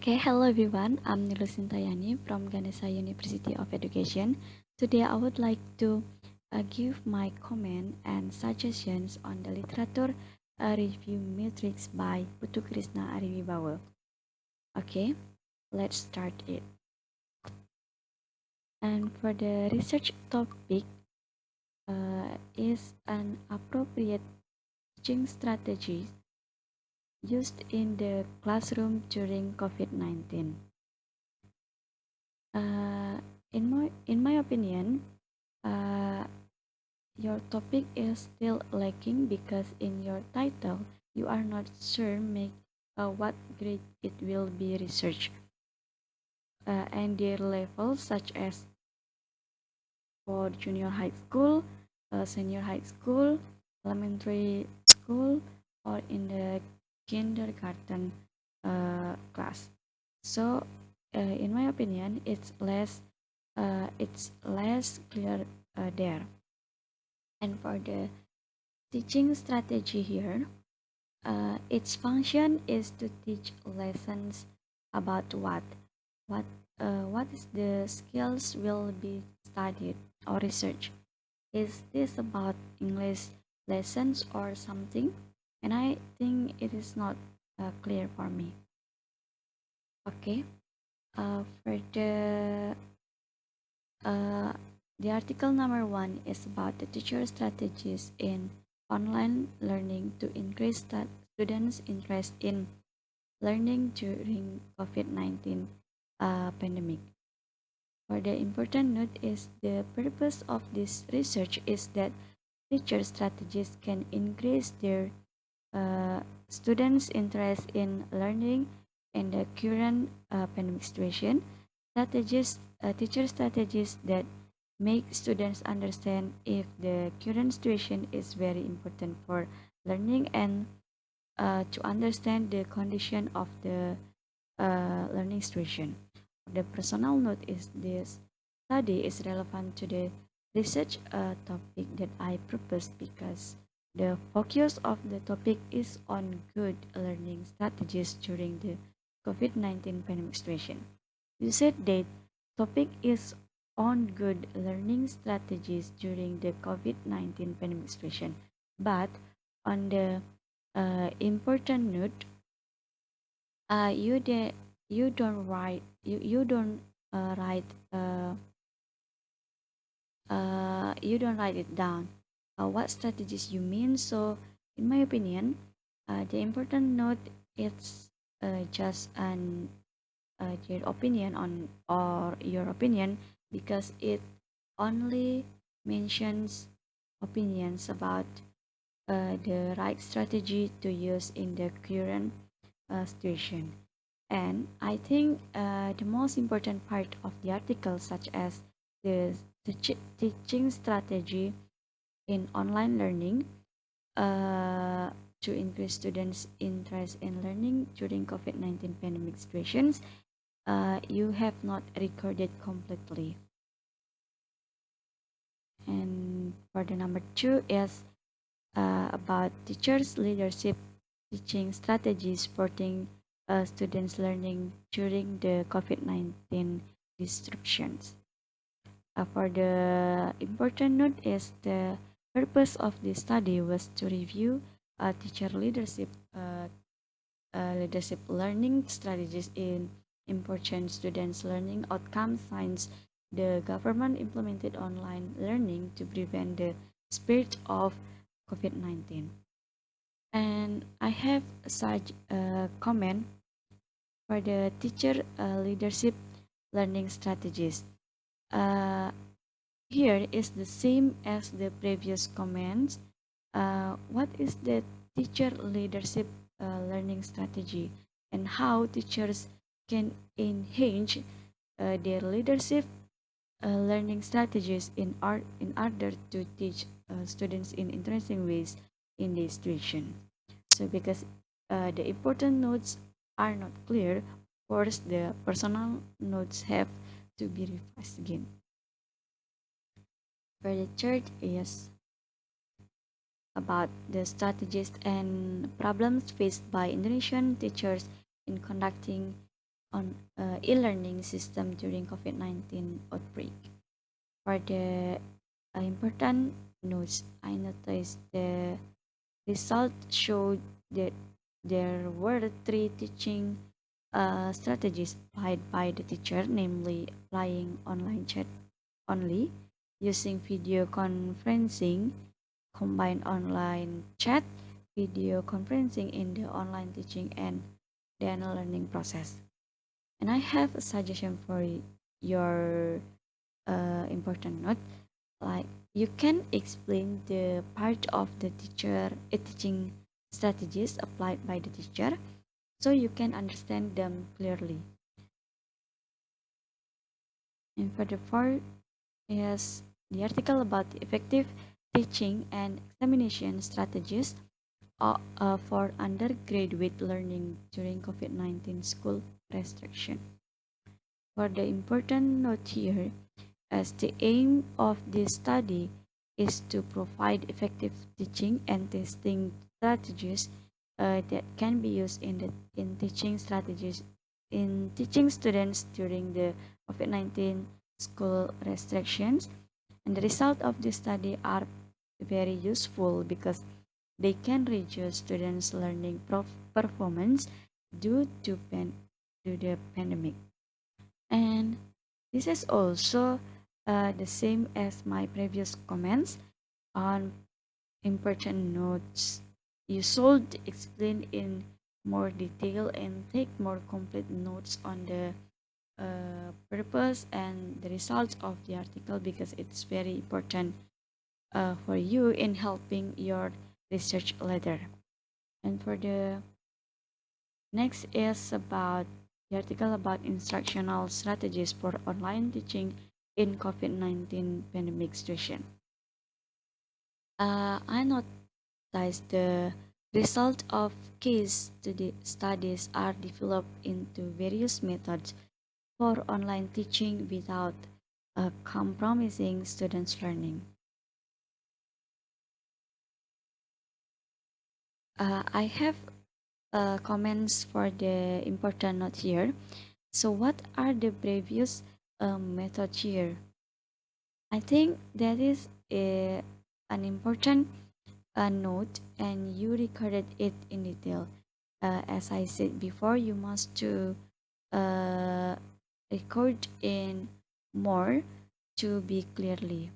Okay, hello everyone. I'm Luh Sintayani from Ganesha University of Education. Today I would like to give my comment and suggestions on the literature review matrix by Putu Krishna Ariwibawa. Okay, let's start it. And for the research topic is an appropriate teaching strategy used in the classroom during COVID-19. Uh, in my opinion, uh, your topic is still lacking because in your title you are not sure make what grade it will be researched and their levels such as for junior high school, senior high school, elementary school, or in the kindergarten class. So, in my opinion, it's less clear there. And for the teaching strategy here, its function is to teach lessons about what is the skills will be studied or researched. Is this about English lessons or something? And I think it is not clear for me. Okay. For uh, the article number one is about the teacher strategies in online learning to increase students' interest in learning during COVID-19 pandemic. For the important note is the purpose of this research is that teacher strategies can increase their uh, students' interest in learning in the current pandemic situation. Teacher strategies that make students understand if the current situation is very important for learning and to understand the condition of the learning situation. The personal note is this study is relevant to the research topic that I proposed because the focus of the topic is on good learning strategies during the COVID-19 pandemic situation. You said that topic is on good learning strategies during the COVID-19 pandemic situation, but on the important note, uh, you de- you don't write you don't write you don't write it down what strategies you mean. So in my opinion, the important note is just an their opinion on or your opinion because it only mentions opinions about the right strategy to use in the current situation. And I think the most important part of the article, such as the teaching strategy in online learning uh, to increase students' interest in learning during COVID-19 pandemic situations, you have not recorded completely. And for the number two is about teachers' leadership teaching strategies supporting students' learning during the COVID-19 disruptions. For the important note is the purpose of this study was to review teacher leadership learning strategies in important students' learning outcomes since the government implemented online learning to prevent the spread of COVID-19. And I have such a comment for the teacher leadership learning strategies. Uh, Here is the same as the previous comments. What is the teacher leadership learning strategy and how teachers can enhance their leadership learning strategies in order to teach students in interesting ways in this situation. So because the important notes are not clear, of course the personal notes have to be revised again. For the third is about the strategies and problems faced by Indonesian teachers in conducting on e-learning system during COVID-19 outbreak. For the important notes, I noticed the result showed that there were three teaching strategies applied by the teacher, namely applying online chat only, using video conferencing, combine online chat, video conferencing in the online teaching and then learning process. And I have a suggestion for your important note. Like you can explain the part of the teaching strategies applied by the teacher so you can understand them clearly. And for the fourth is the article about the effective teaching and examination strategies for undergraduate learning during COVID-19 school restriction. For the important note here, as the aim of this study is to provide effective teaching and testing strategies that can be used in teaching strategies in teaching students during the COVID-19 school restrictions. And the result of this study are very useful because they can reduce students' learning performance due to the pandemic. And this is also the same as my previous comments on important notes. You should explain in more detail and take more complete notes on the purpose and the results of the article because it's very important for you in helping your research later. And for the next is about the article about instructional strategies for online teaching in COVID-19 pandemic situation. I noticed the result of case studies are developed into various methods for online teaching without compromising students' learning. I have comments for the important note here. So what are the previous methods here? I think that is an important note and you recorded it in detail. As I said before, you must to uh, record in more to be clearly.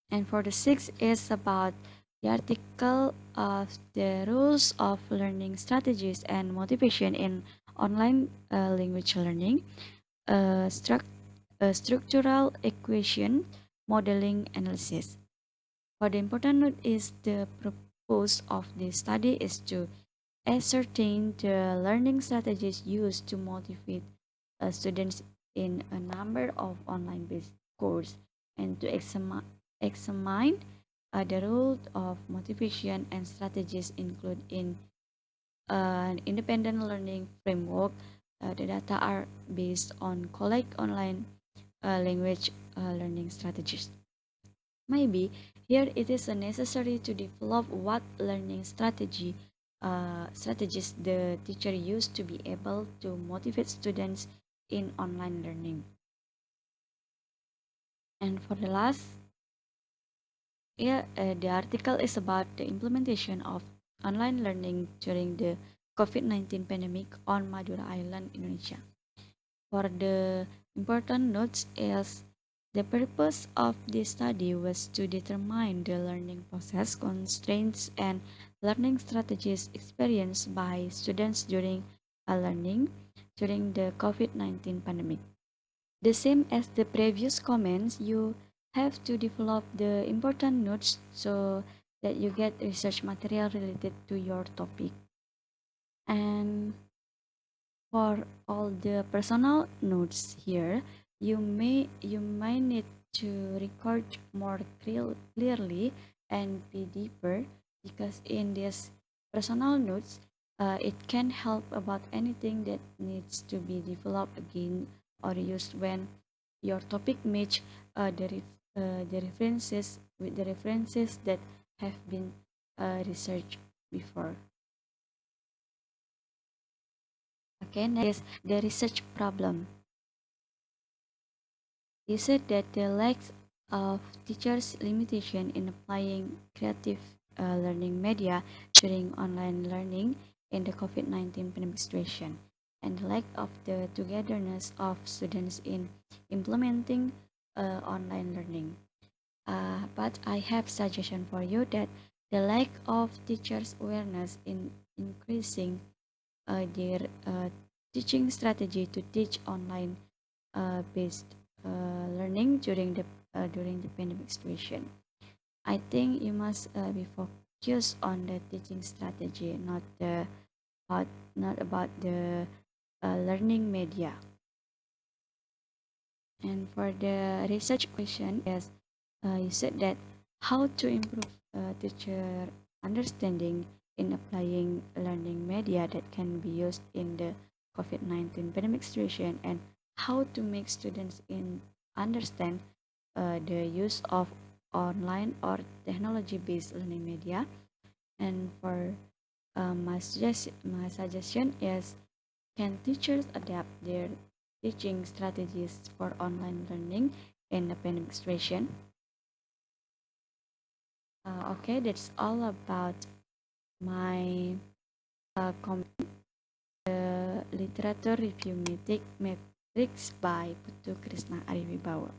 And for the sixth is about the article of the rules of learning strategies and motivation in online language learning, uh, struct, structural equation modeling analysis. For the important note is the purpose of this study is to ascertain the learning strategies used to motivate students in a number of online-based courses and to examine the role of motivation and strategies include in an independent learning framework. The data are based on collect online language learning strategies. Maybe here it is necessary to develop what learning strategies the teacher used to be able to motivate students in online learning. And for the last, the article is about the implementation of online learning during the COVID-19 pandemic on Madura Island, Indonesia. For the important notes is the purpose of this study was to determine the learning process, constraints, and learning strategies experienced by students during learning during the COVID-19 pandemic. The same as the previous comments, you have to develop the important notes so that you get research material related to your topic. And for all the personal notes here, you might need to record more clearly and be deeper because in this personal notes, it can help about anything that needs to be developed again or used when your topic match the references with the references that have been researched before. Okay, next is the research problem. He said that the lack of teachers' limitation in applying creative learning media during online learning in the COVID-19 pandemic situation, and the lack of the togetherness of students in implementing online learning. But I have suggestion for you that the lack of teachers' awareness in increasing their teaching strategy to teach online based learning during the pandemic situation. I think you must be focused on the teaching strategy, about, not about the learning media. And for the research question, yes, you said that how to improve teacher understanding in applying learning media that can be used in the COVID-19 pandemic situation, and how to make students in understand the use of online or technology-based learning media. And for my suggestion is, can teachers adapt their teaching strategies for online learning in the pandemic situation? Okay, that's all about my comment, the literature review metrics by Putu Krishna Ariwibawa.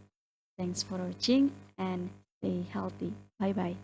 Thanks for watching and stay healthy. Bye bye.